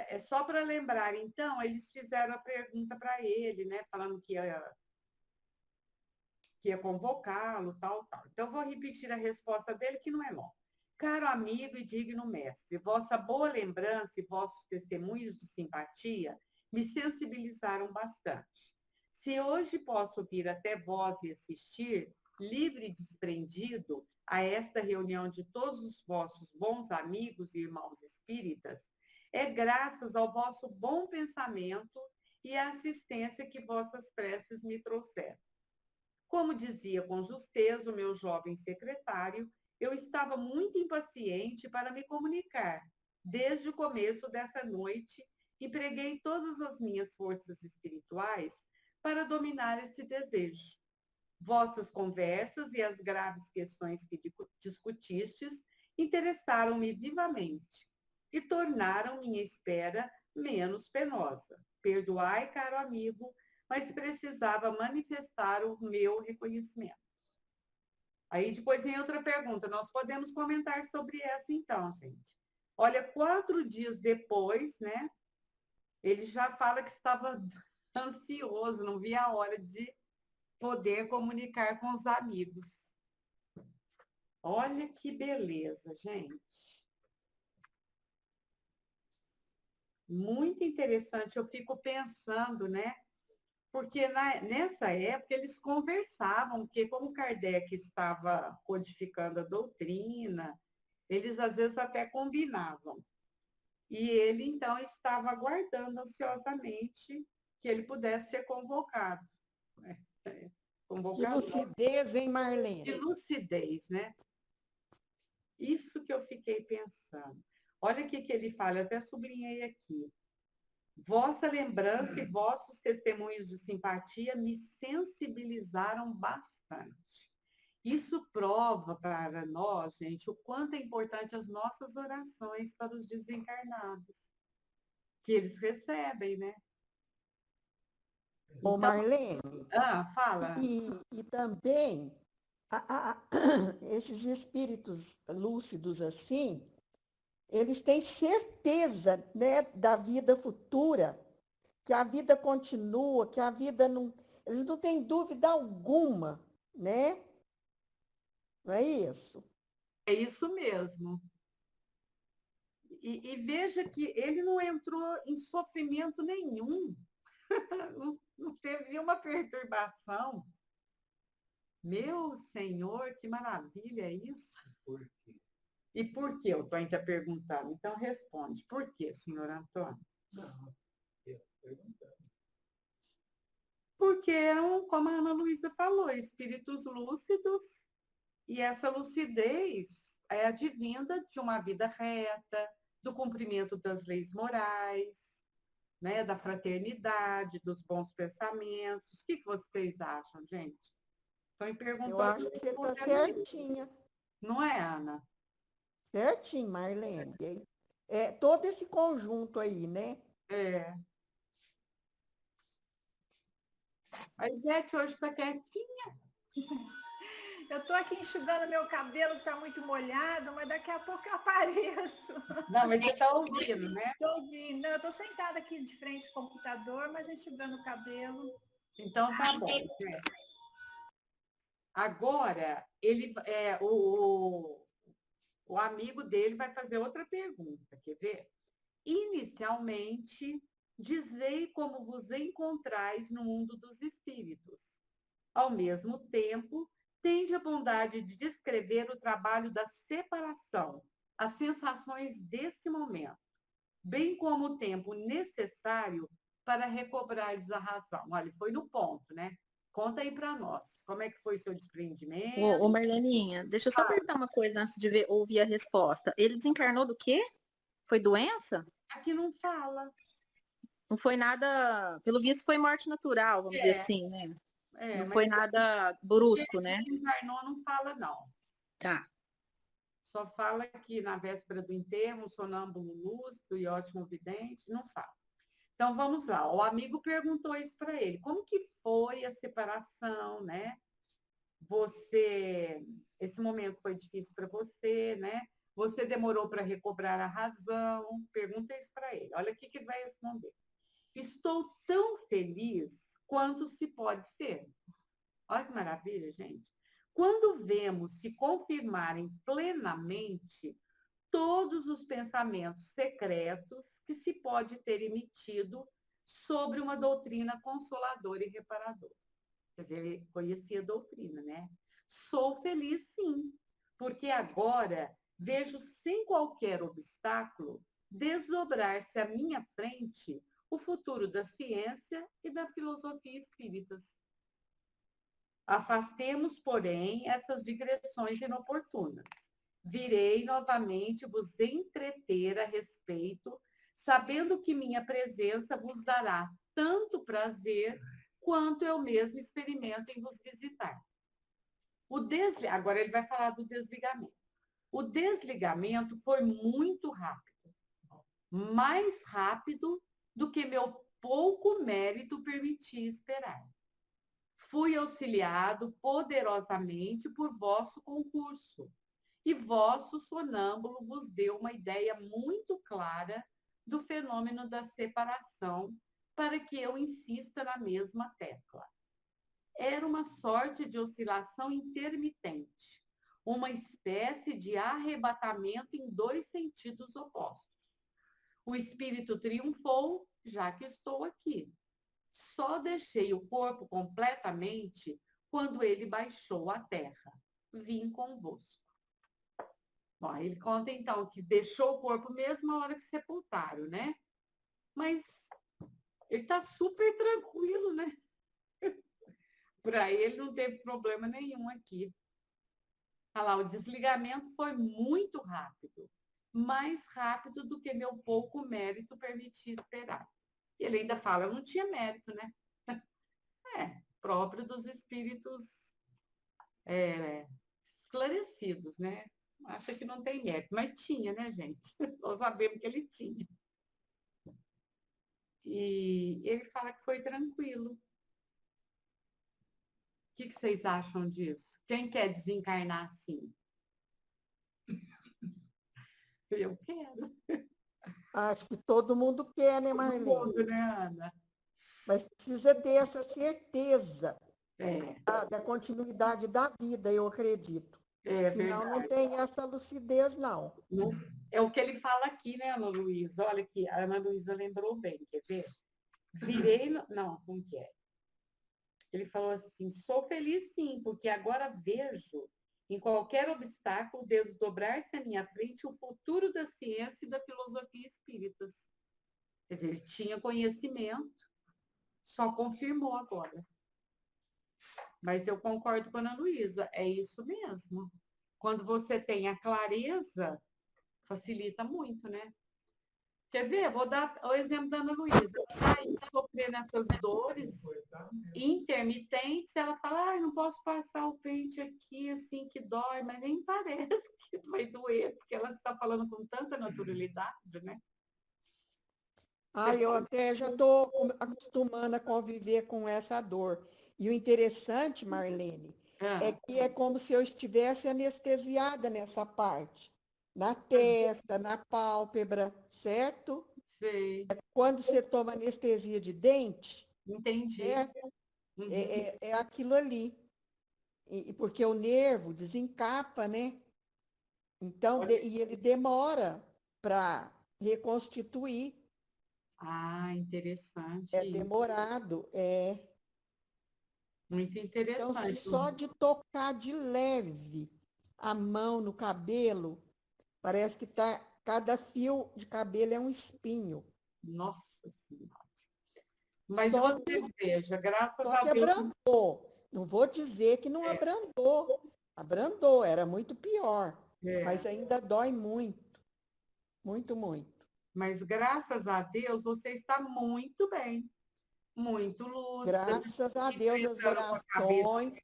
é só para lembrar, então, eles fizeram a pergunta para ele, né? Falando que ia convocá-lo, tal, tal. Então, vou repetir a resposta dele, que não é longa. Caro amigo e digno mestre, vossa boa lembrança e vossos testemunhos de simpatia me sensibilizaram bastante. Se hoje posso vir até vós e assistir, livre e desprendido, a esta reunião de todos os vossos bons amigos e irmãos espíritas, é graças ao vosso bom pensamento e à assistência que vossas preces me trouxeram. Como dizia com justeza o meu jovem secretário, eu estava muito impaciente para me comunicar. Desde o começo dessa noite, empreguei todas as minhas forças espirituais para dominar esse desejo. Vossas conversas e as graves questões que discutistes interessaram-me vivamente e tornaram minha espera menos penosa. Perdoai, caro amigo, mas precisava manifestar o meu reconhecimento. Aí depois vem outra pergunta, nós podemos comentar sobre essa então, gente. Olha, 4 dias depois, né, ele já fala que estava ansioso, não via a hora de poder comunicar com os amigos. Olha que beleza, gente. Muito interessante, eu fico pensando, né? Porque nessa época eles conversavam, porque como Kardec estava codificando a doutrina, eles às vezes até combinavam. E ele, então, estava aguardando ansiosamente que ele pudesse ser convocado. Que lucidez, hein, Marlene? Que lucidez, né? Isso que eu fiquei pensando. Olha o que ele fala, eu até sublinhei aqui. Vossa lembrança e vossos testemunhos de simpatia me sensibilizaram bastante. Isso prova para nós, gente, o quanto é importante as nossas orações para os desencarnados, que eles recebem, né? Ô, Então, Marlene, fala. e também esses espíritos lúcidos assim, eles têm certeza, né, da vida futura, que a vida continua, que a vida não... Eles não têm dúvida alguma, né? Não é isso? É isso mesmo. E veja que ele não entrou em sofrimento nenhum, não teve uma perturbação. Meu Senhor, que maravilha isso! Por quê? E por que eu estou ainda perguntando? Então responde. Por quê, senhor Antônio? Não, eu perguntando. Porque eram, como a Ana Luísa falou, espíritos lúcidos, e essa lucidez é advinda de uma vida reta, do cumprimento das leis morais, né, da fraternidade, dos bons pensamentos. O que vocês acham, gente? Estou me perguntando. Eu acho que você está certinha. Não é, Ana? Certinho, Marlene. É todo esse conjunto aí, né? É. A Ivete hoje está quietinha. Eu estou aqui enxugando meu cabelo, que está muito molhado, mas daqui a pouco eu apareço. Não, mas você está ouvindo, né? Estou ouvindo. Eu estou sentada aqui de frente ao computador, mas enxugando o cabelo. Então tá bom. Agora, o amigo dele vai fazer outra pergunta, quer ver? Inicialmente, dizei como vos encontrais no mundo dos espíritos. Ao mesmo tempo, tende a bondade de descrever o trabalho da separação, as sensações desse momento, bem como o tempo necessário para recobrares a razão. Olha, foi no ponto, né? Conta aí para nós, como é que foi seu desprendimento? Ô, Marleninha, deixa eu só perguntar uma coisa antes de ouvir a resposta. Ele desencarnou do quê? Foi doença? Aqui não fala. Não foi nada, pelo visto foi morte natural, vamos dizer assim, né? Não foi nada brusco, né? Desencarnou não fala, não. Tá. Só fala que na véspera do enterro, sonâmbulo lúcido e ótimo vidente, não fala. Então, vamos lá. O amigo perguntou isso para ele. Como que foi a separação, né? Esse momento foi difícil para você, né? Você demorou para recobrar a razão? Pergunta isso para ele. Olha o que ele vai responder. Estou tão feliz quanto se pode ser. Olha que maravilha, gente. Quando vemos se confirmarem plenamente todos os pensamentos secretos que se pode ter emitido sobre uma doutrina consoladora e reparadora. Quer dizer, ele conhecia a doutrina, né? Sou feliz, sim, porque agora vejo sem qualquer obstáculo desdobrar-se à minha frente o futuro da ciência e da filosofia espíritas. Afastemos, porém, essas digressões inoportunas. Virei novamente vos entreter a respeito, sabendo que minha presença vos dará tanto prazer quanto eu mesmo experimento em vos visitar. Agora ele vai falar do desligamento. O desligamento foi muito rápido, mais rápido do que meu pouco mérito permitia esperar. Fui auxiliado poderosamente por vosso concurso, e vosso sonâmbulo vos deu uma ideia muito clara do fenômeno da separação, para que eu insista na mesma tecla. Era uma sorte de oscilação intermitente, uma espécie de arrebatamento em dois sentidos opostos. O espírito triunfou, já que estou aqui. Só deixei o corpo completamente quando ele baixou à terra. Vim convosco. Bom, ele conta, então, que deixou o corpo mesmo na hora que sepultaram, né? Mas ele está super tranquilo, né? Para ele não teve problema nenhum aqui. Olha lá, o desligamento foi muito rápido, mais rápido do que meu pouco mérito permitia esperar. E ele ainda fala, eu não tinha mérito, né? Próprio dos espíritos esclarecidos, né? Acha que não tem mérito, mas tinha, né, gente? Nós sabemos que ele tinha. E ele fala que foi tranquilo. O que vocês acham disso? Quem quer desencarnar assim? Eu quero. Acho que todo mundo quer, né, Marlene? Todo mundo, né, Ana? Mas precisa ter essa certeza da continuidade da vida, eu acredito. Senão Verdade. não tem essa lucidez, não. É o que ele fala aqui, né, Ana Luísa? Olha aqui, a Ana Luísa lembrou bem, quer ver? Virei... Não, como que é? Ele falou assim, sou feliz sim, porque agora vejo em qualquer obstáculo desdobrar-se à minha frente o futuro da ciência e da filosofia espíritas. Quer dizer, ele tinha conhecimento, só confirmou agora. Mas eu concordo com a Ana Luísa, é isso mesmo. Quando você tem a clareza, facilita muito, né? Quer ver? Vou dar o exemplo da Ana Luísa. Ela está aí sofrendo essas dores intermitentes, ela fala, não posso passar o pente aqui, assim, que dói, mas nem parece que vai doer, porque ela está falando com tanta naturalidade, né? Eu até já estou acostumando a conviver com essa dor. E o interessante, Marlene, é que é como se eu estivesse anestesiada nessa parte, na testa, na pálpebra, certo? Sei. Quando você toma anestesia de dente, entendi. É aquilo ali. Porque o nervo desencapa, né? Então, e ele demora para reconstituir. Interessante. É demorado, Muito interessante. Então, só de tocar de leve a mão no cabelo, parece que cada fio de cabelo é um espinho. Nossa Senhora. Mas você veja, graças a Deus... abrandou. Não vou dizer que não abrandou. Abrandou, era muito pior. Mas ainda dói muito. Muito, muito. Mas graças a Deus você está muito bem. Muito lúcida. Graças a Deus as orações.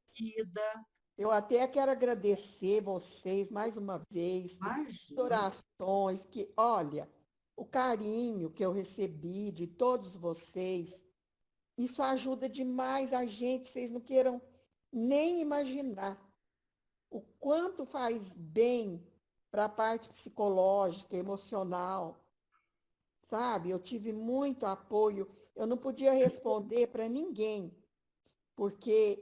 Eu até quero agradecer vocês mais uma vez. As orações que, olha, o carinho que eu recebi de todos vocês, isso ajuda demais a gente, vocês não queiram nem imaginar o quanto faz bem para a parte psicológica, emocional, sabe? Eu tive muito apoio. Eu não podia responder para ninguém, porque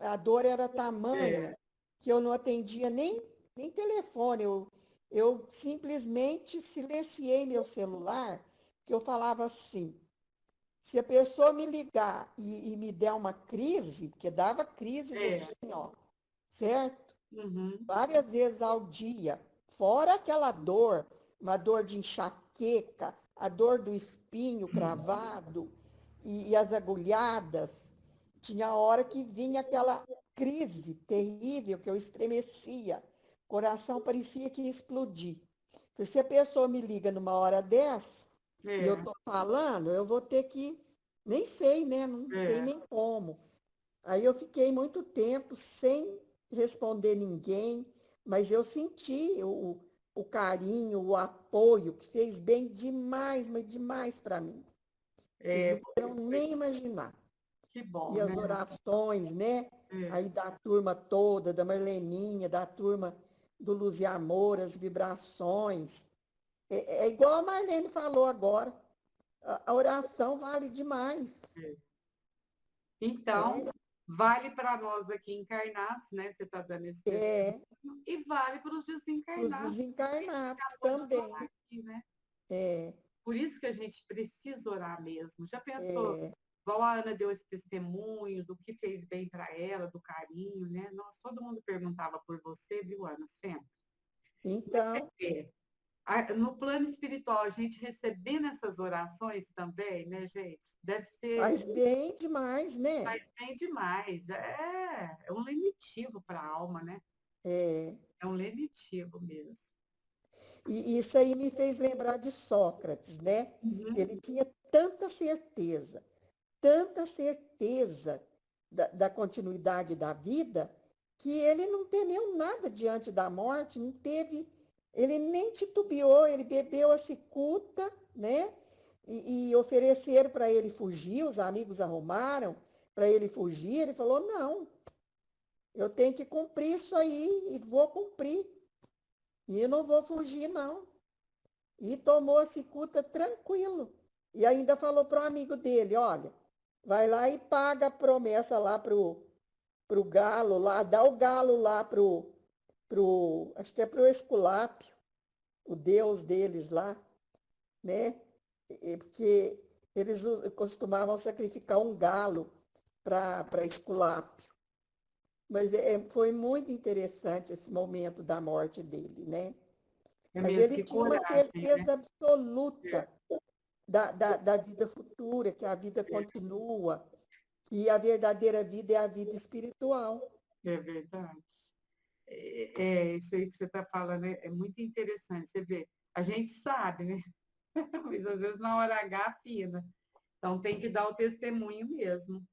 a dor era tamanha que eu não atendia nem telefone. Eu simplesmente silenciei meu celular, que eu falava assim, se a pessoa me ligar e me der uma crise, porque dava crises assim, ó, certo? Uhum. Várias vezes ao dia, fora aquela dor, uma dor de enxaqueca, a dor do espinho cravado e as agulhadas. Tinha hora que vinha aquela crise terrível que eu estremecia, o coração parecia que ia explodir. Então, se a pessoa me liga numa hora dessa, e eu estou falando, eu vou ter que, nem sei, né? Não tem nem como. Aí eu fiquei muito tempo sem responder ninguém, mas eu senti o carinho, o apoio, que fez bem demais, mas demais para mim. Vocês não podem nem imaginar. Que bom, E as né? orações, né? Aí da turma toda, da Marleninha, da turma do Luz e Amor, as vibrações. É igual a Marlene falou agora, a oração vale demais. Então, vale para nós aqui encarnados, né? Você está dando esse testemunho, e vale para os desencarnados. Para os desencarnados também. Aqui, né? É. Por isso que a gente precisa orar mesmo. Já pensou? Igual a Ana deu esse testemunho do que fez bem para ela, do carinho, né? Nossa, todo mundo perguntava por você, viu, Ana? Sempre. Então. No plano espiritual, a gente recebendo essas orações também, né, gente? Deve ser. Faz bem demais, né? Faz bem demais. É um lenitivo para a alma, né? É um lenitivo mesmo. E isso aí me fez lembrar de Sócrates, né? Uhum. Ele tinha tanta certeza da continuidade da vida, que ele não temeu nada diante da morte, não teve, ele nem titubeou, ele bebeu a cicuta, né? E ofereceram para ele fugir, os amigos arrumaram para ele fugir, ele falou, não, eu tenho que cumprir isso aí e vou cumprir. E eu não vou fugir, não. E tomou a cicuta tranquilo. E ainda falou para o amigo dele, olha, vai lá e paga a promessa lá pro galo, lá, dá o galo lá acho que é pro Esculápio, o deus deles lá, né? Porque eles costumavam sacrificar um galo para Esculápio. Mas foi muito interessante esse momento da morte dele, né? Mas ele tinha uma certeza absoluta da vida futura, que a vida continua, que a verdadeira vida é a vida espiritual. É verdade. Isso aí que você está falando é muito interessante. Você vê, a gente sabe, né? Mas às vezes na hora H afina. Então tem que dar o testemunho mesmo.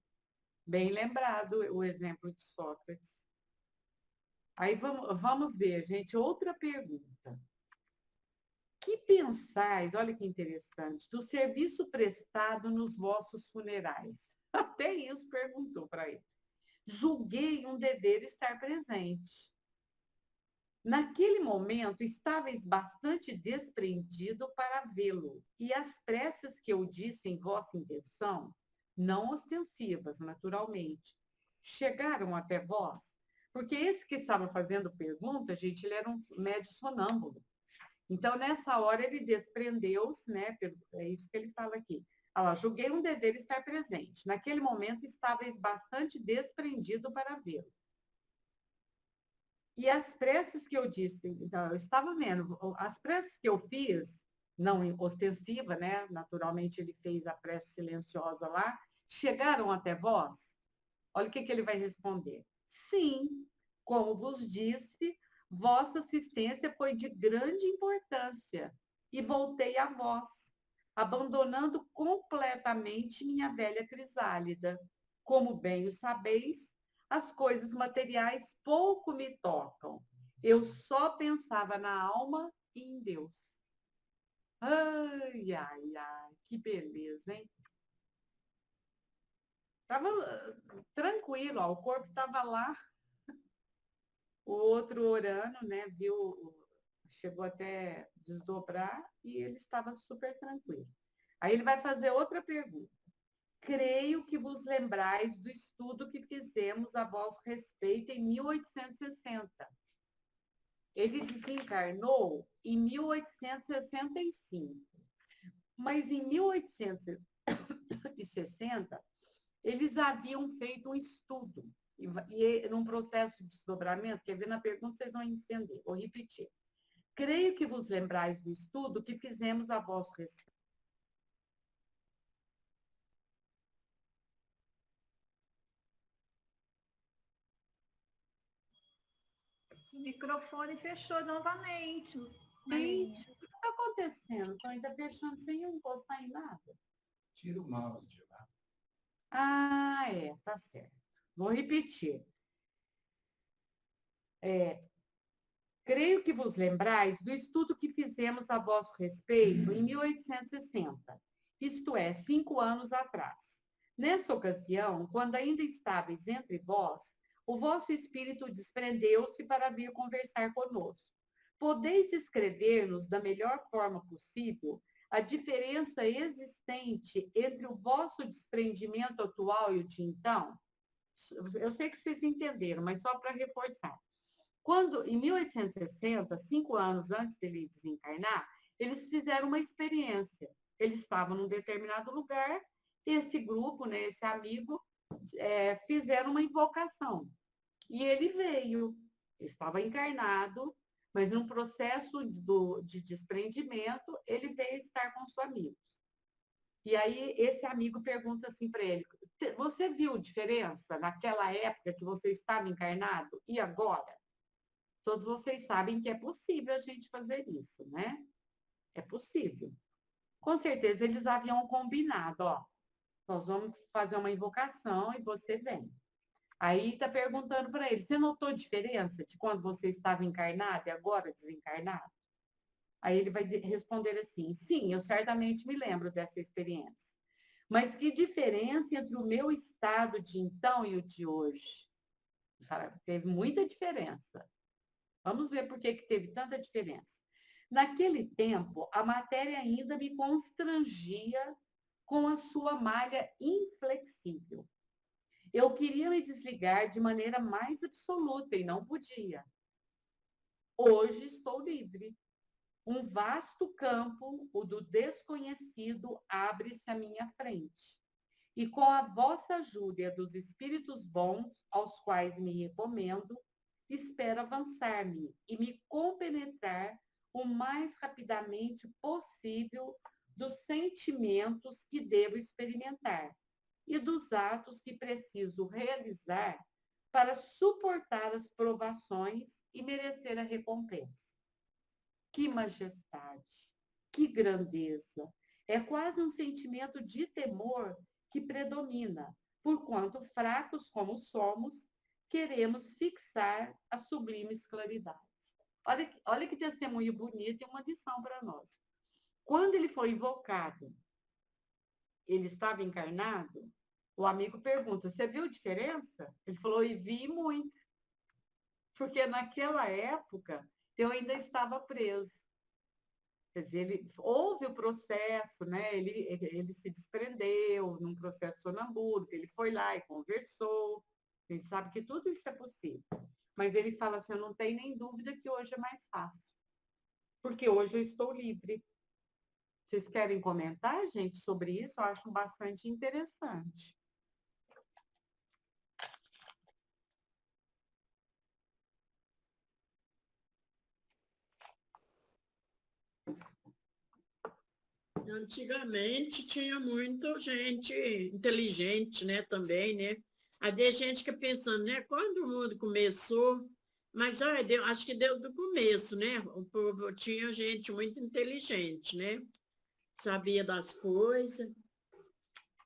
Bem lembrado o exemplo de Sócrates. Aí vamos ver, gente, outra pergunta. Que pensais, olha que interessante, do serviço prestado nos vossos funerais? Até isso perguntou para ele. Julguei um dever estar presente. Naquele momento, estáveis bastante desprendido para vê-lo, e as preces que eu disse em vossa intenção, não ostensivas, naturalmente, chegaram até vós? Porque esse que estava fazendo pergunta, gente, ele era um médio sonâmbulo. Então, nessa hora, ele desprendeu-se, né? É isso que ele fala aqui. Julguei um dever estar presente. Naquele momento, estáveis bastante desprendido para vê-lo. E as preces que eu disse, então, eu estava vendo, as preces que eu fiz, não ostensiva, né? Naturalmente, ele fez a prece silenciosa lá, chegaram até vós? Olha o que ele vai responder. Sim, como vos disse, vossa assistência foi de grande importância e voltei a vós, abandonando completamente minha velha crisálida. Como bem o sabeis, as coisas materiais pouco me tocam. Eu só pensava na alma e em Deus. Ai, ai, ai, que beleza, hein? Estava tranquilo, ó, o corpo estava lá, o outro orando, né? Viu chegou até desdobrar e ele estava super tranquilo. Aí ele vai fazer outra pergunta. Creio que vos lembrais do estudo que fizemos a vosso respeito em 1860. Ele desencarnou em 1865. Mas em 1860, eles haviam feito um estudo. E num processo de desdobramento, quer ver na pergunta, vocês vão entender. Vou repetir. Creio que vos lembrais do estudo que fizemos a vosso respeito. O microfone fechou novamente. Gente, o que está acontecendo? Estou ainda fechando sem encostar em nada. Tira o mouse de lá. Ah, tá certo. Vou repetir. Creio que vos lembrais do estudo que fizemos a vosso respeito em 1860, isto é, 5 anos atrás. Nessa ocasião, quando ainda estáveis entre vós, o vosso espírito desprendeu-se para vir conversar conosco. Podeis escrever-nos da melhor forma possível a diferença existente entre o vosso desprendimento atual e o de então? Eu sei que vocês entenderam, mas só para reforçar. Quando, em 1860, 5 anos antes dele desencarnar, eles fizeram uma experiência. Eles estavam num determinado lugar, esse grupo, né, esse amigo, fizeram uma invocação. E ele veio, estava encarnado, mas num processo de desprendimento, ele veio estar com os amigos. E aí esse amigo pergunta assim para ele, você viu diferença naquela época que você estava encarnado e agora? Todos vocês sabem que é possível a gente fazer isso, né? É possível. Com certeza eles haviam combinado, ó, nós vamos fazer uma invocação e você vem. Aí está perguntando para ele, você notou diferença de quando você estava encarnado e agora desencarnado? Aí ele vai responder assim, sim, eu certamente me lembro dessa experiência. Mas que diferença entre o meu estado de então e o de hoje? Ele fala, teve muita diferença. Vamos ver por que teve tanta diferença. Naquele tempo, a matéria ainda me constrangia com a sua malha inflexível. Eu queria me desligar de maneira mais absoluta e não podia. Hoje estou livre. Um vasto campo, o do desconhecido, abre-se à minha frente. E com a vossa ajuda e a dos espíritos bons, aos quais me recomendo, espero avançar-me e me compenetrar o mais rapidamente possível dos sentimentos que devo experimentar e dos atos que preciso realizar para suportar as provações e merecer a recompensa. Que majestade, que grandeza! É quase um sentimento de temor que predomina, porquanto fracos como somos, queremos fixar as sublimes claridades. Olha que testemunho bonito e uma lição para nós. Quando ele foi invocado, ele estava encarnado, o amigo pergunta, você viu diferença? Ele falou, e vi muito. Porque naquela época, eu ainda estava preso. Quer dizer, houve o processo, né? Ele se desprendeu num processo sonambúrico, ele foi lá e conversou. A gente sabe que tudo isso é possível. Mas ele fala assim, eu não tenho nem dúvida que hoje é mais fácil. Porque hoje eu estou livre. Vocês querem comentar, gente, sobre isso? Eu acho bastante interessante. Antigamente tinha muita gente inteligente, né, também, né? Às vezes a gente fica pensando, né, quando o mundo começou, mas acho que deu do começo, né? O povo tinha gente muito inteligente, né? Sabia das coisas.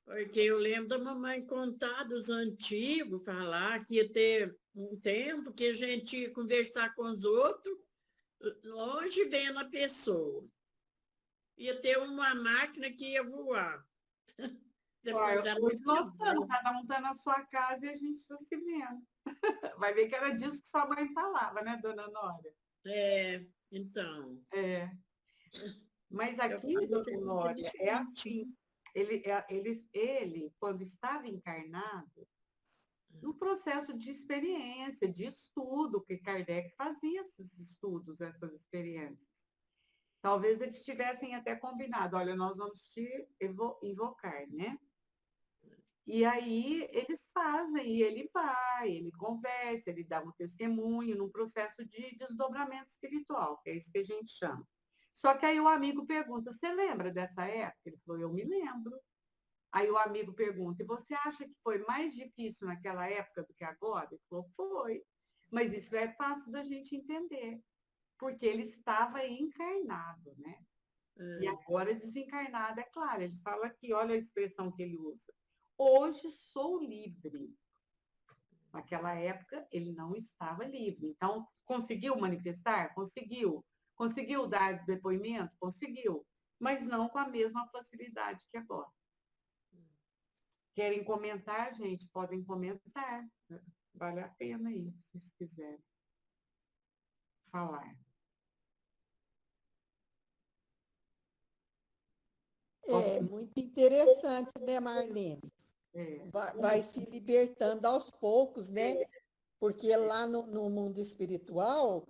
Porque eu lembro da mamãe contar dos antigos, falar que ia ter um tempo que a gente ia conversar com os outros, longe vendo a pessoa. Ia ter uma máquina que ia voar. Hoje nós estamos, cada um está na sua casa e a gente está se vendo. Vai ver que era disso que sua mãe falava, né, dona Nória? Então, É. Mas aqui, eu dona sei muito Glória, é inteligente. assim. Ele, quando estava encarnado, no processo de experiência, de estudo, que Kardec fazia esses estudos, essas experiências. Talvez eles tivessem até combinado, olha, nós vamos te invocar, né? E aí eles fazem, e ele vai, ele conversa, ele dá um testemunho num processo de desdobramento espiritual, que é isso que a gente chama. Só que aí o amigo pergunta, você lembra dessa época? Ele falou, eu me lembro. Aí o amigo pergunta, e você acha que foi mais difícil naquela época do que agora? Ele falou, foi. Mas isso é fácil da gente entender, porque ele estava encarnado, né? E agora desencarnado, é claro. Ele fala aqui, olha a expressão que ele usa. Hoje sou livre. Naquela época, ele não estava livre. Então, conseguiu manifestar? Conseguiu. Conseguiu dar depoimento? Conseguiu. Mas não com a mesma facilidade que agora. Querem comentar, gente? Podem comentar. Vale a pena aí, se vocês quiserem falar. É muito interessante, né, Marlene? É, Vai se libertando aos poucos, né? Porque lá no mundo espiritual,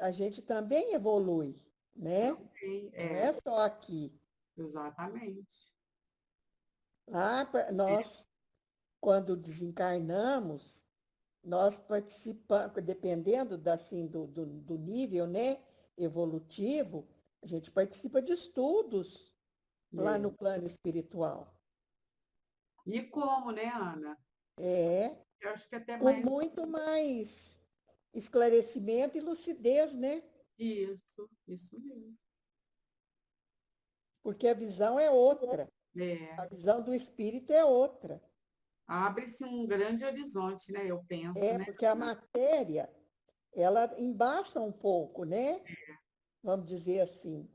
a gente também evolui, né? Não é só aqui. exatamente. Lá, nós, quando desencarnamos, nós participamos, dependendo assim, do nível, né, evolutivo, a gente participa de estudos lá no plano espiritual. E como, né, Ana? É, Eu acho que até com mais muito mais esclarecimento e lucidez, né? isso mesmo. Porque a visão é outra. A visão do espírito é outra. Abre-se um grande horizonte, né? Eu penso, É, né? porque a matéria, ela embaça um pouco, né? Vamos dizer assim.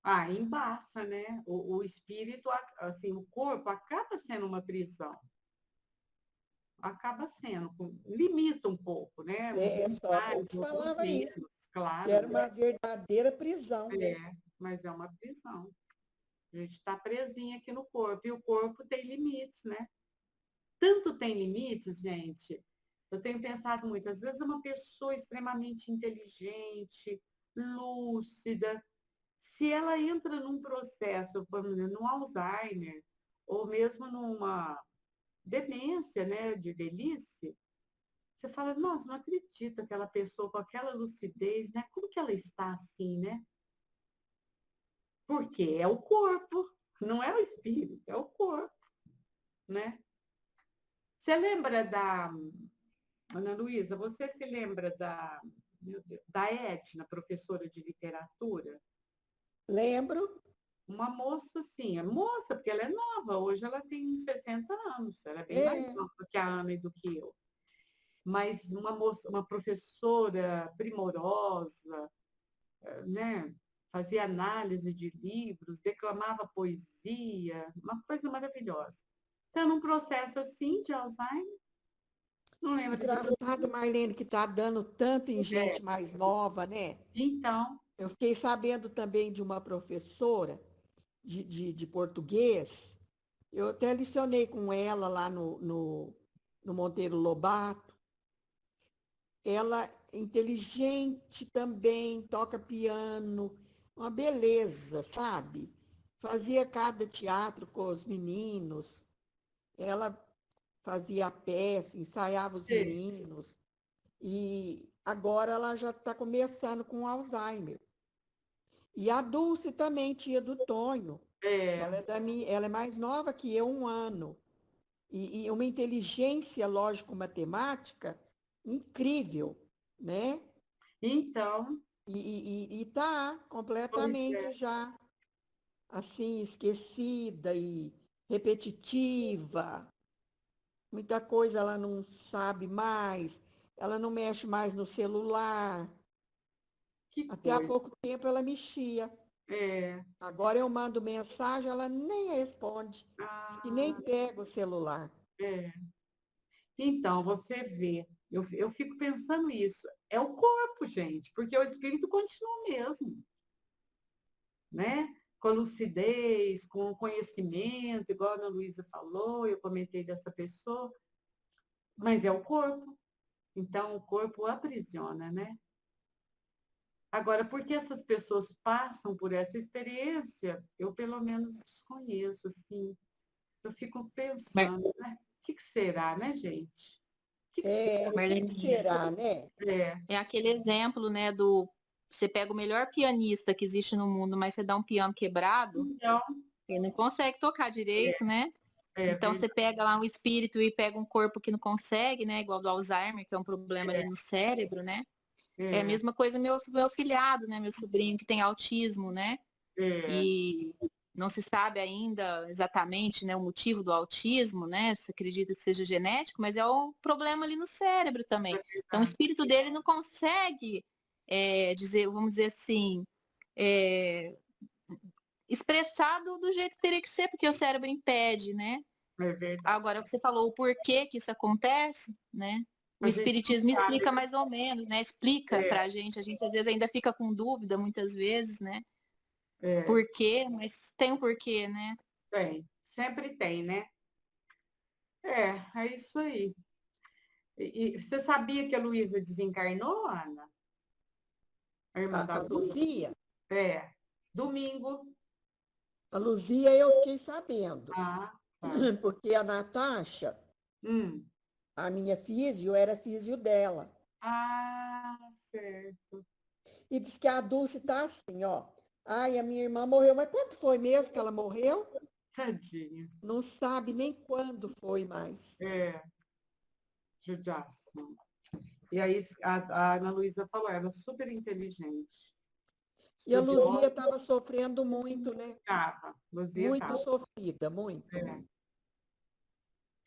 Ah, embaça, né? O espírito, assim, o corpo acaba sendo uma prisão. Acaba sendo, limita um pouco, né? É só, Mais, eles outros falavam isso, menos, que claro, era né? uma verdadeira prisão. Mas é uma prisão. A gente está presinha aqui no corpo, e o corpo tem limites, né? Tanto tem limites, gente. Eu tenho pensado muitas vezes uma pessoa extremamente inteligente, lúcida, se ela entra num processo, por exemplo, no Alzheimer, ou mesmo numa demência, né, de velhice, você fala, nossa, não acredito aquela pessoa com aquela lucidez, né? Como que ela está assim, né? Porque é o corpo, não é o espírito, é o corpo, né? Você lembra da Ana Luísa, você se lembra meu Deus, da Edna, professora de literatura? Lembro? Uma moça, assim, é moça, porque ela é nova, hoje ela tem uns 60 anos, ela é bem mais É, nova que a Ana e do que eu. Mas uma moça, uma professora primorosa, né? Fazia análise de livros, declamava poesia, uma coisa maravilhosa. Está num processo assim de Alzheimer, não lembra de engraçado, Marlene, que está dando tanto em gente mais nova, né? Então, Eu fiquei sabendo também de uma professora de português. Eu até licionei com ela lá no Monteiro Lobato. Ela é inteligente também, toca piano, uma beleza, sabe? Fazia cada teatro com os meninos. Ela fazia a peça, ensaiava os meninos. E agora ela já está começando com Alzheimer. E a Dulce também, tia do Tonho. Ela é mais nova que eu, 1 ano. E uma inteligência lógico-matemática incrível, né? então, E está pois completamente é. já, assim, esquecida e repetitiva. Muita coisa ela não sabe mais, ela não mexe mais no celular. Que Até há coisa. pouco tempo ela mexia. É. Agora eu mando mensagem, ela nem responde. Diz que nem Ah, pega o celular. é. Então, você vê. Eu fico pensando isso. É o corpo, gente, porque o espírito continua o mesmo, né? Com a lucidez, com o conhecimento, igual a Ana Luísa falou, eu comentei dessa pessoa, mas é o corpo. Então, o corpo aprisiona, né? Agora, por que essas pessoas passam por essa experiência? Eu, pelo menos, desconheço, assim. Eu fico Mar- pensando, né? O que será, né, gente? O que É, o que que Marleninha, será, né? é? é aquele exemplo, né, do você pega o melhor pianista que existe no mundo, mas você dá um piano quebrado, Então, ele não consegue tocar direito, né? Então verdade. você pega lá um espírito e pega um corpo que não consegue, né? Igual do Alzheimer, que é um problema ali no cérebro, né? É a É, mesma coisa meu filhado, né? Meu sobrinho que tem autismo, né? é, E não se sabe ainda exatamente, né, o motivo do autismo, né? Se acredita que seja genético, mas é um problema ali no cérebro também. Então o espírito dele não consegue dizer, vamos dizer assim, é, expressado do jeito que teria que ser, porque o cérebro impede, né? é verdade. Agora, você falou o porquê que isso acontece, né? O A gente não espiritismo sabe, explica mais ou menos, né? Explica né? para a gente às vezes ainda fica com dúvida, muitas vezes, né? É, Por quê? Mas tem um porquê, né? tem, sempre tem, né? É isso aí. E você sabia que a Luísa desencarnou, Ana? A irmã da A Dulce? Luzia, É, domingo. a Luzia eu fiquei sabendo, Ah, tá. porque a Natasha, Hum. a minha físio, era físio dela. Ah, certo. E diz que a Dulce tá assim, ó. Ai, a minha irmã morreu, mas quando foi mesmo que ela morreu? Tadinha. Não sabe nem quando foi mais. É, judiação. E aí a Ana Luísa falou, ela é super inteligente. E a Luzia Estudiosa, estava sofrendo muito, né? tava. Luzia Muito tava. sofrida, muito.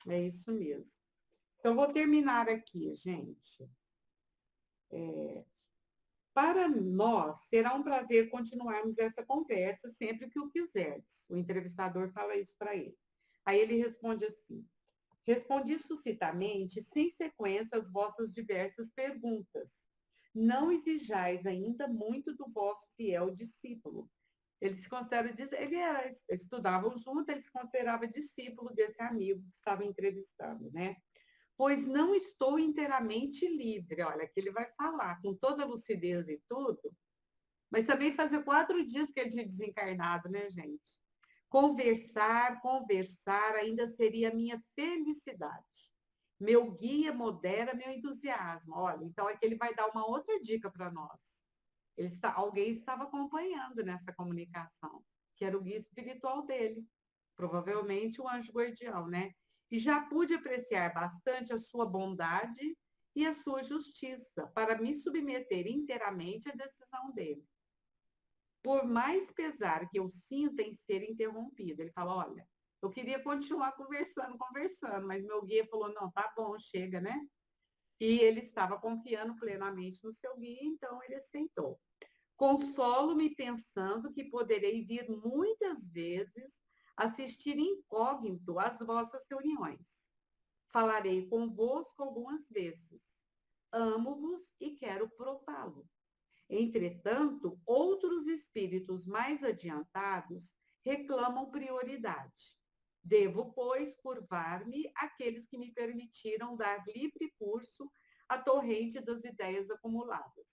É isso mesmo. Então, vou terminar aqui, gente. Para nós, será um prazer continuarmos essa conversa sempre que o quiserdes. O entrevistador fala isso para ele. Aí ele responde assim: respondi suscitamente, sem sequência, as vossas diversas perguntas. Não exijais ainda muito do vosso fiel discípulo. Ele se considera, estudavam junto, ele se considerava discípulo desse amigo que estava entrevistando, né? Pois não estou inteiramente livre. Olha, que ele vai falar com toda a lucidez e tudo, mas também fazia 4 dias que ele tinha desencarnado, né, gente? Conversar ainda seria a minha felicidade. Meu guia modera meu entusiasmo. Olha, então aqui ele vai dar uma outra dica para nós. Alguém estava acompanhando nessa comunicação, que era o guia espiritual dele, provavelmente o anjo guardião, né? E já pude apreciar bastante a sua bondade e a sua justiça para me submeter inteiramente à decisão dele. Por mais pesar que eu sinta em ser interrompido, ele fala: olha, eu queria continuar conversando, mas meu guia falou: não, tá bom, chega, né? E ele estava confiando plenamente no seu guia, então ele aceitou. Consolo-me pensando que poderei vir muitas vezes assistir incógnito às vossas reuniões. Falarei convosco algumas vezes. Amo-vos e quero prová-lo. Entretanto, outros espíritos mais adiantados reclamam prioridade. Devo, pois, curvar-me àqueles que me permitiram dar livre curso à torrente das ideias acumuladas.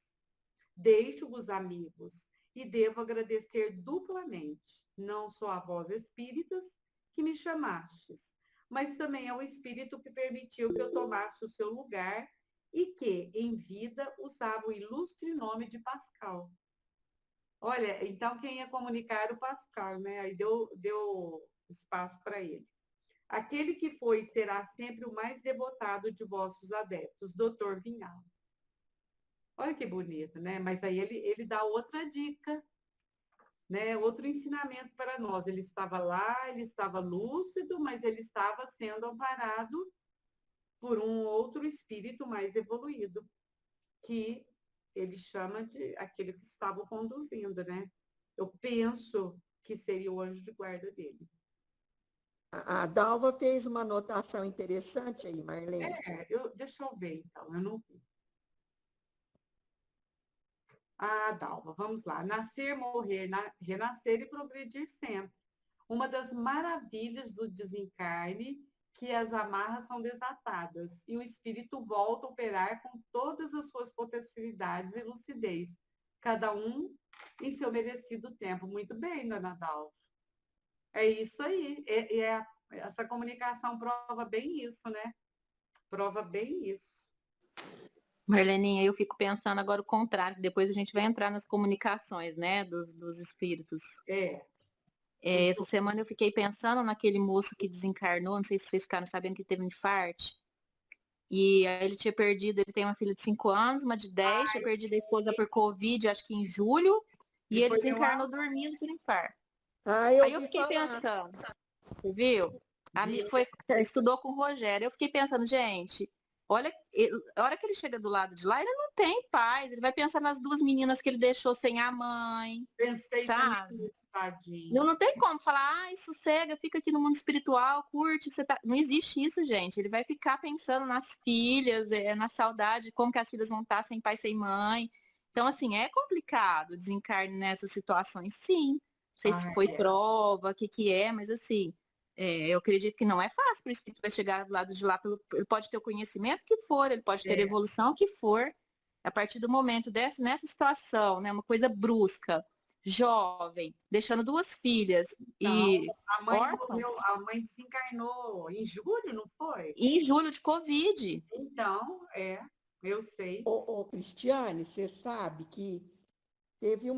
Deixo-vos, amigos, e devo agradecer duplamente, não só a vós espíritas, que me chamastes, mas também ao espírito que permitiu que eu tomasse o seu lugar e que, em vida, usava o ilustre nome de Pascal. Olha, então quem ia comunicar era o Pascal, né? Aí deu espaço para ele. Aquele que foi e será sempre o mais devotado de vossos adeptos, Dr. Vinhal. Olha que bonito, né? Mas aí ele dá outra dica, né? Outro ensinamento para nós. Ele estava lá, ele estava lúcido, mas ele estava sendo amparado por um outro espírito mais evoluído, que ele chama de aquele que estava o conduzindo, né? Eu penso que seria o anjo de guarda dele. A Dalva fez uma anotação interessante aí, Marlene. Deixa eu ver, então, eu não vi. Dalva, vamos lá. Nascer, morrer, renascer e progredir sempre. Uma das maravilhas do desencarne que as amarras são desatadas e o espírito volta a operar com todas as suas potencialidades e lucidez, cada um em seu merecido tempo. Muito bem, dona Dalva. É isso aí. Essa comunicação prova bem isso, né? Prova bem isso. Marleninha, eu fico pensando agora o contrário, depois a gente vai entrar nas comunicações, né, dos espíritos. Essa semana eu fiquei pensando naquele moço que desencarnou, não sei se vocês ficaram sabendo que teve um infarte. E aí ele tinha perdido, ele tem uma filha de 5 anos, uma de 10, tinha perdido a esposa por Covid, acho que em julho, e ele desencarnou dormindo por infarto. Aí eu fiquei pensando, você viu? Estudou com o Rogério, eu fiquei pensando, gente, olha, a hora que ele chega do lado de lá, ele não tem paz, ele vai pensar nas 2 meninas que ele deixou sem a mãe. Pensei, sabe? Não tem como falar, sossega, fica aqui no mundo espiritual, curte, não existe isso, gente. Ele vai ficar pensando nas filhas, na saudade, como que as filhas vão estar sem pai, sem mãe. Então, assim, é complicado desencarne nessas situações, sim. Não sei se foi prova, o que é, mas assim, eu acredito que não é fácil para o espírito vai chegar do lado de lá. Ele pode ter o conhecimento que for, ele pode ter a evolução que for. A partir do momento nessa situação, né, uma coisa brusca, jovem, deixando 2 filhas e órfãos. A mãe desencarnou em julho, não foi? Em julho de Covid. Então, eu sei. Cristiane, você sabe que teve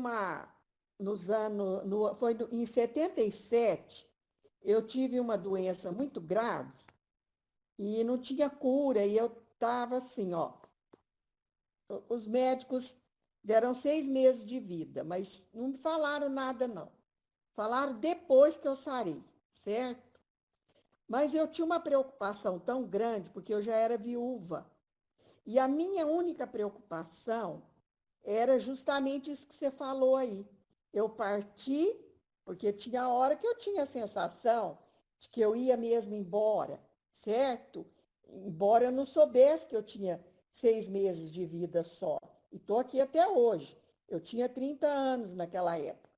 em 77, eu tive uma doença muito grave e não tinha cura, e eu estava assim, os médicos deram 6 meses de vida, mas não me falaram nada, não. Falaram depois que eu sarei, certo? Mas eu tinha uma preocupação tão grande, porque eu já era viúva. E a minha única preocupação era justamente isso que você falou aí. Eu parti, porque tinha hora que eu tinha a sensação de que eu ia mesmo embora, certo? Embora eu não soubesse que eu tinha 6 meses de vida só. E estou aqui até hoje. Eu tinha 30 anos naquela época.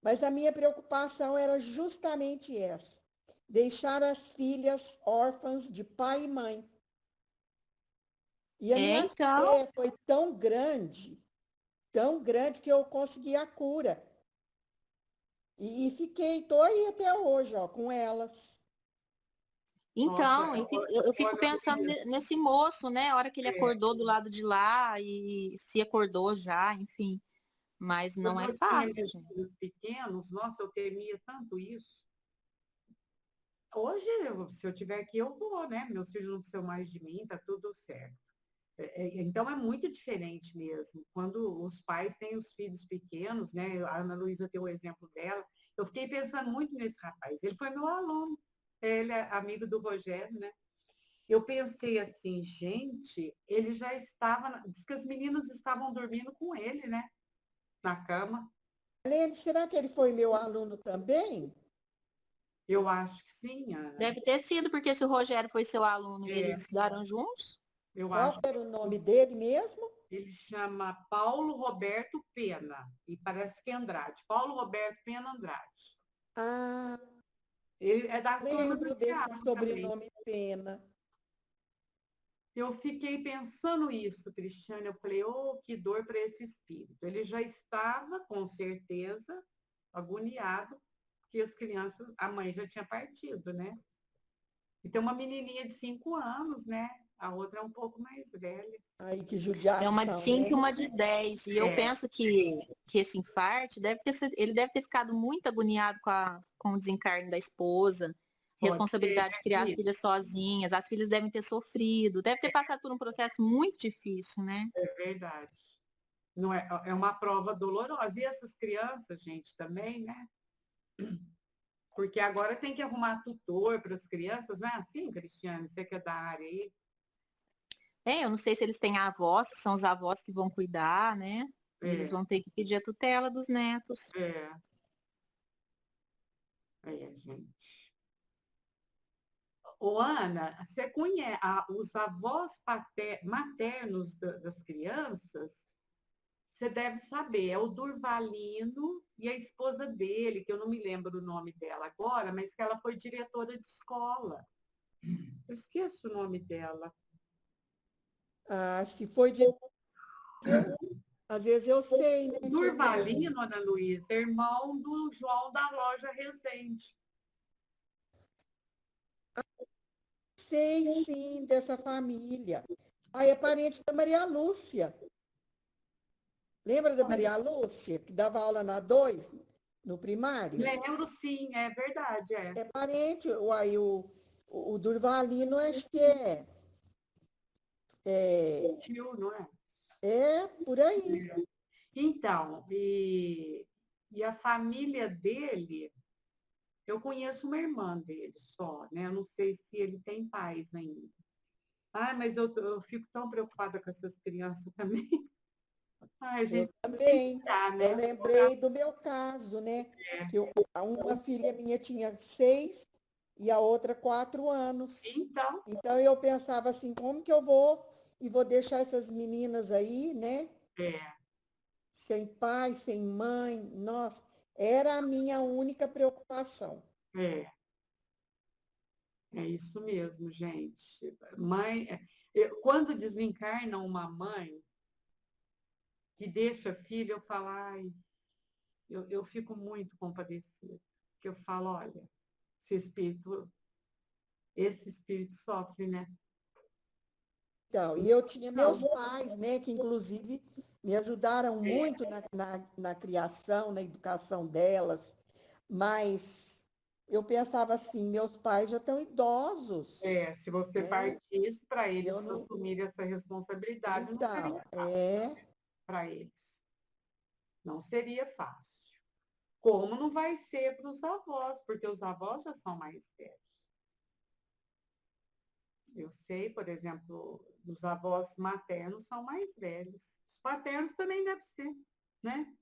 Mas a minha preocupação era justamente essa: deixar as filhas órfãs de pai e mãe. E a minha fé foi tão grande que eu consegui a cura. E estou aí até hoje, com elas. Então, eu fico pensando nesse moço, né? A hora que ele acordou do lado de lá e se acordou já, enfim. Mas não é fácil, gente. Os pequenos, nossa, eu temia tanto isso. Hoje, se eu tiver aqui, eu vou, né? Meus filhos não precisam mais de mim, tá tudo certo. Então, é muito diferente mesmo. Quando os pais têm os filhos pequenos, né? A Ana Luísa tem o exemplo dela. Eu fiquei pensando muito nesse rapaz. Ele foi meu aluno. Ele é amigo do Rogério, né? Eu pensei assim, gente, ele já estava... Diz que as meninas estavam dormindo com ele, né? Na cama. Helene, será que ele foi meu aluno também? Eu acho que sim, Ana. Deve ter sido, porque se o Rogério foi seu aluno e eles estudaram juntos. Qual era o nome dele mesmo? Ele chama Paulo Roberto Pena. E parece que é Andrade. Paulo Roberto Pena Andrade. Ele é da turma do desse sobrenome também. Pena. Eu fiquei pensando isso, Cristiane. Eu falei, que dor para esse espírito. Ele já estava, com certeza, agoniado, porque as crianças, a mãe já tinha partido, né? E tem uma menininha de 5 anos, né? A outra é um pouco mais velha. Ai, que judiação. É uma de 5 e uma de 10. E eu penso que esse infarte ele deve ter ficado muito agoniado com o desencarne da esposa. Responsabilidade de criar as filhas sozinhas. As filhas devem ter sofrido. Deve ter passado por um processo muito difícil, né? É verdade. Não é uma prova dolorosa. E essas crianças, gente, também, né? Porque agora tem que arrumar tutor para as crianças, não é assim, Cristiane? Você que é da área aí? Eu não sei se eles têm avós, se são os avós que vão cuidar, né? Eles vão ter que pedir a tutela dos netos. Gente. Ô, Ana, você conhece os avós maternos das crianças? Você deve saber, é o Durvalino e a esposa dele, que eu não me lembro o nome dela agora, mas que ela foi diretora de escola. Eu esqueço o nome dela. Ah, se foi de. Às vezes eu sei, né, quem é. Durvalino, Ana Luísa, irmão do João da Loja Resende. Sei sim dessa família. Aí é parente da Maria Lúcia. Lembra da Maria Lúcia, que dava aula na 2, no primário? Lembro, sim, é verdade, é. É parente. Aí o Durvalino, acho que Tio, não é? é por aí. Então, e a família dele, eu conheço uma irmã dele só, né? Eu não sei se ele tem pais ainda. Ah, mas eu fico tão preocupada com essas crianças também. Ai, Eu gente, também. tá, Eu né? lembrei do meu caso, né? Que uma filha minha tinha 6 e a outra 4 anos. Então, Então eu pensava assim, como que eu vou deixar essas meninas aí, né? é, Sem pai, sem mãe. Nossa, era a minha única preocupação. é, é isso mesmo, gente. Mãe, quando desencarna uma mãe que deixa filho, eu falo, ai, eu fico muito compadecida. Porque eu falo, olha, esse espírito sofre, né? Então, e eu tinha meus pais, né, que inclusive me ajudaram muito na criação, na educação delas, mas eu pensava assim, meus pais já estão idosos, Se você né? partisse para eles Eu não. assumirem essa responsabilidade, não Então, seria fácil para eles. Não seria fácil. Como não vai ser para os avós, porque os avós já são mais velhos. Eu sei, por exemplo, os avós maternos são mais velhos. Os paternos também devem ser, né?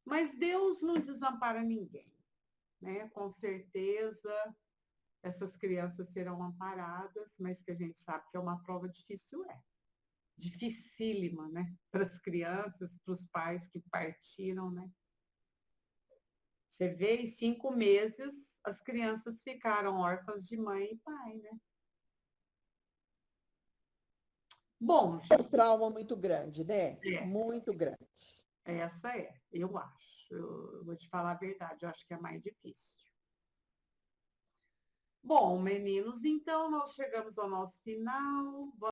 Mas Deus não desampara ninguém, né? Com certeza, essas crianças serão amparadas, mas que a gente sabe que é uma prova difícil, dificílima, né? Para as crianças, para os pais que partiram, né? Você vê, em 5 meses, as crianças ficaram órfãs de mãe e pai, né? Bom, É um trauma muito grande, né? é, Muito grande. essa eu acho. Eu vou te falar a verdade, eu acho que é mais difícil. Bom, meninos, então nós chegamos ao nosso final.